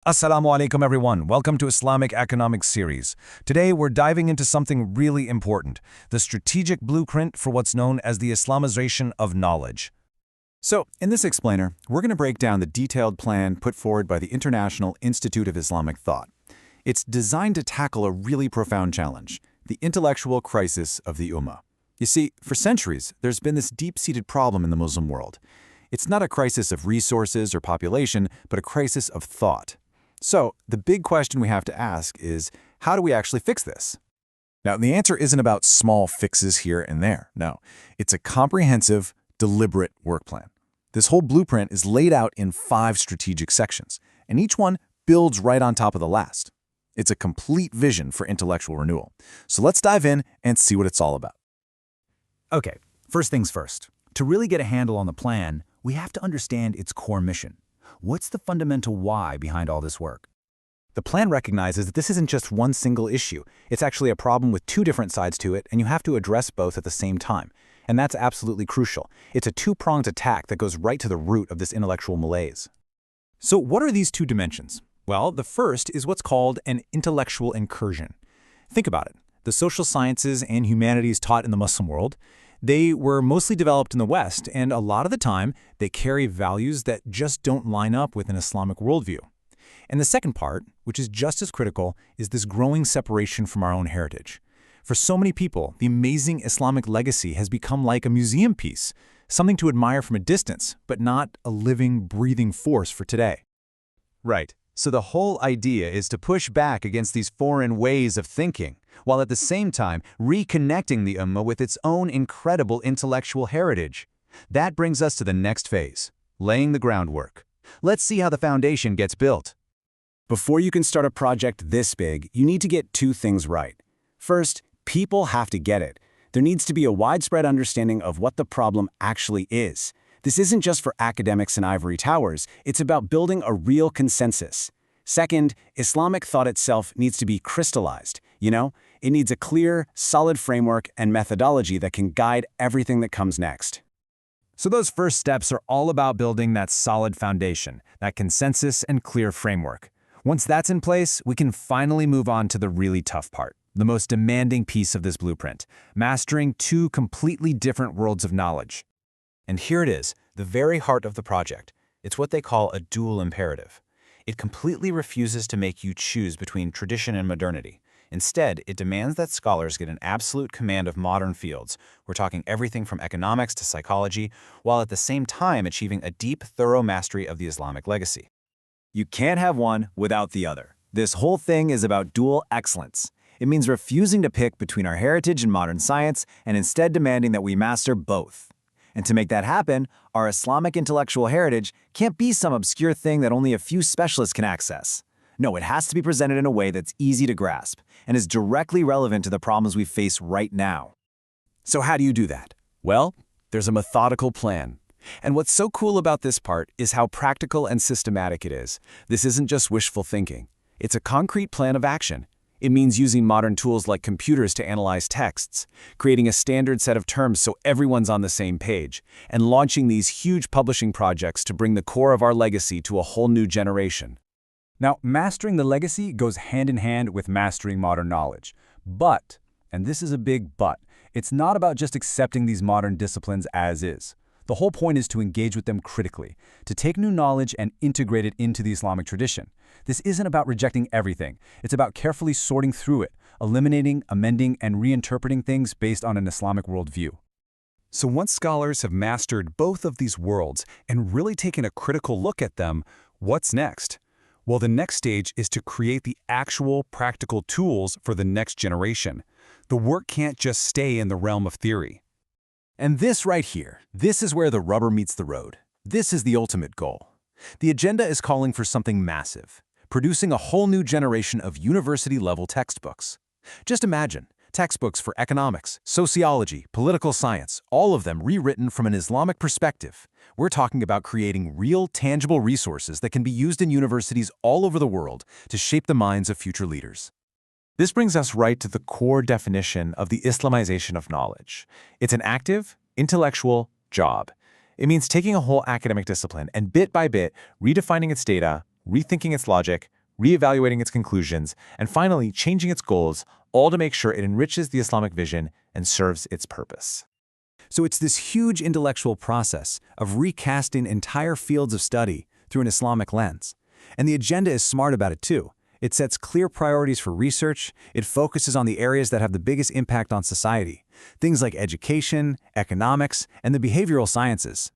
Assalamu alaikum everyone. Welcome to Islamic Economics Series. Today we're diving into something really important, the strategic blueprint for what's known as the Islamization of knowledge. So, in this explainer, we're going to break down the detailed plan put forward by the International Institute of Islamic Thought. It's designed to tackle a really profound challenge, the intellectual crisis of the Ummah. You see, for centuries, there's been this deep-seated problem in the Muslim world. It's not a crisis of resources or population, but a crisis of thought. So, the big question we have to ask is, how do we actually fix this? Now, the answer isn't about small fixes here and there. No, it's a comprehensive, deliberate work plan. This whole blueprint is laid out in 5 strategic sections, and each one builds right on top of the last. It's a complete vision for intellectual renewal. So let's dive in and see what it's all about. Okay, first things first. To really get a handle on the plan, we have to understand its core mission. What's the fundamental why behind all this work? The plan recognizes that this isn't just one single issue. It's actually a problem with 2 different sides to it, and you have to address both at the same time. And that's absolutely crucial. It's a 2-pronged attack that goes right to the root of this intellectual malaise. So what are these 2 dimensions? Well, the first is what's called an intellectual incursion. Think about it. The social sciences and humanities taught in the Muslim world, they were mostly developed in the West, and a lot of the time, they carry values that just don't line up with an Islamic worldview. And the second part, which is just as critical, is this growing separation from our own heritage. For so many people, the amazing Islamic legacy has become like a museum piece, something to admire from a distance, but not a living, breathing force for today. Right. So the whole idea is to push back against these foreign ways of thinking, while at the same time reconnecting the Ummah with its own incredible intellectual heritage. That brings us to the next phase, laying the groundwork. Let's see how the foundation gets built. Before you can start a project this big, you need to get 2 things right. First, people have to get it. There needs to be a widespread understanding of what the problem actually is. This isn't just for academics in ivory towers, it's about building a real consensus. Second, Islamic thought itself needs to be crystallized. It needs a clear, solid framework and methodology that can guide everything that comes next. So those first steps are all about building that solid foundation, that consensus and clear framework. Once that's in place, we can finally move on to the really tough part, the most demanding piece of this blueprint, mastering 2 completely different worlds of knowledge. And here it is, the very heart of the project. It's what they call a dual imperative. It completely refuses to make you choose between tradition and modernity. Instead, it demands that scholars get an absolute command of modern fields. We're talking everything from economics to psychology, while at the same time achieving a deep, thorough mastery of the Islamic legacy. You can't have one without the other. This whole thing is about dual excellence. It means refusing to pick between our heritage and modern science, and instead demanding that we master both. And to make that happen, our Islamic intellectual heritage can't be some obscure thing that only a few specialists can access. No, it has to be presented in a way that's easy to grasp and is directly relevant to the problems we face right now. So how do you do that? Well, there's a methodical plan. And what's so cool about this part is how practical and systematic it is. This isn't just wishful thinking. It's a concrete plan of action. It means using modern tools like computers to analyze texts, creating a standard set of terms so everyone's on the same page, and launching these huge publishing projects to bring the core of our legacy to a whole new generation. Now, mastering the legacy goes hand in hand with mastering modern knowledge. But, and this is a big but, it's not about just accepting these modern disciplines as is. The whole point is to engage with them critically, to take new knowledge and integrate it into the Islamic tradition. This isn't about rejecting everything. It's about carefully sorting through it, eliminating, amending, and reinterpreting things based on an Islamic worldview. So once scholars have mastered both of these worlds and really taken a critical look at them, what's next? Well, the next stage is to create the actual practical tools for the next generation. The work can't just stay in the realm of theory. And this right here, this is where the rubber meets the road. This is the ultimate goal. The agenda is calling for something massive, producing a whole new generation of university-level textbooks. Just imagine, textbooks for economics, sociology, political science, all of them rewritten from an Islamic perspective. We're talking about creating real, tangible resources that can be used in universities all over the world to shape the minds of future leaders. This brings us right to the core definition of the Islamization of knowledge. It's an active, intellectual job. It means taking a whole academic discipline and bit by bit redefining its data, rethinking its logic, reevaluating its conclusions, and finally changing its goals, all to make sure it enriches the Islamic vision and serves its purpose. So it's this huge intellectual process of recasting entire fields of study through an Islamic lens. And the agenda is smart about it too. It sets clear priorities for research, it focuses on the areas that have the biggest impact on society, things like education, economics, and the behavioral sciences.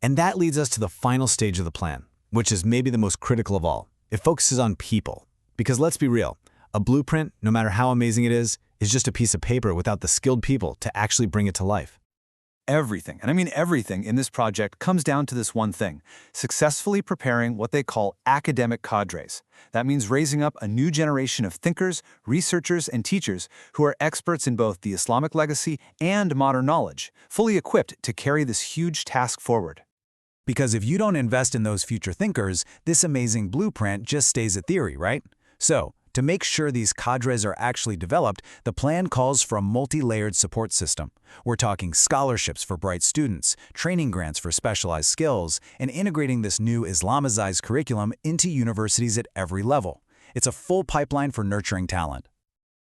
And that leads us to the final stage of the plan, which is maybe the most critical of all. It focuses on people. Because let's be real, a blueprint, no matter how amazing it is just a piece of paper without the skilled people to actually bring it to life. Everything, and I mean everything in this project comes down to this one thing: successfully preparing what they call academic cadres. That means raising up a new generation of thinkers, researchers, and teachers who are experts in both the Islamic legacy and modern knowledge, fully equipped to carry this huge task forward. Because if you don't invest in those future thinkers, this amazing blueprint just stays a theory, right? So, to make sure these cadres are actually developed, the plan calls for a multi-layered support system. We're talking scholarships for bright students, training grants for specialized skills, and integrating this new Islamized curriculum into universities at every level. It's a full pipeline for nurturing talent.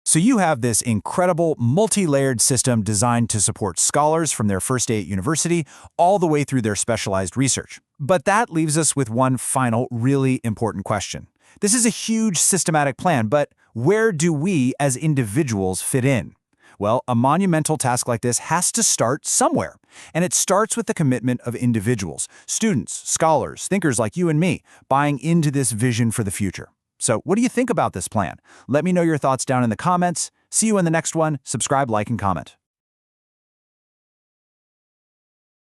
So you have this incredible multi-layered system designed to support scholars from their first day at university all the way through their specialized research. But that leaves us with one final, really important question. This is a huge systematic plan, but where do we as individuals fit in? Well, a monumental task like this has to start somewhere. And it starts with the commitment of individuals, students, scholars, thinkers like you and me, buying into this vision for the future. So what do you think about this plan? Let me know your thoughts down in the comments. See you in the next one. Subscribe, like, and comment.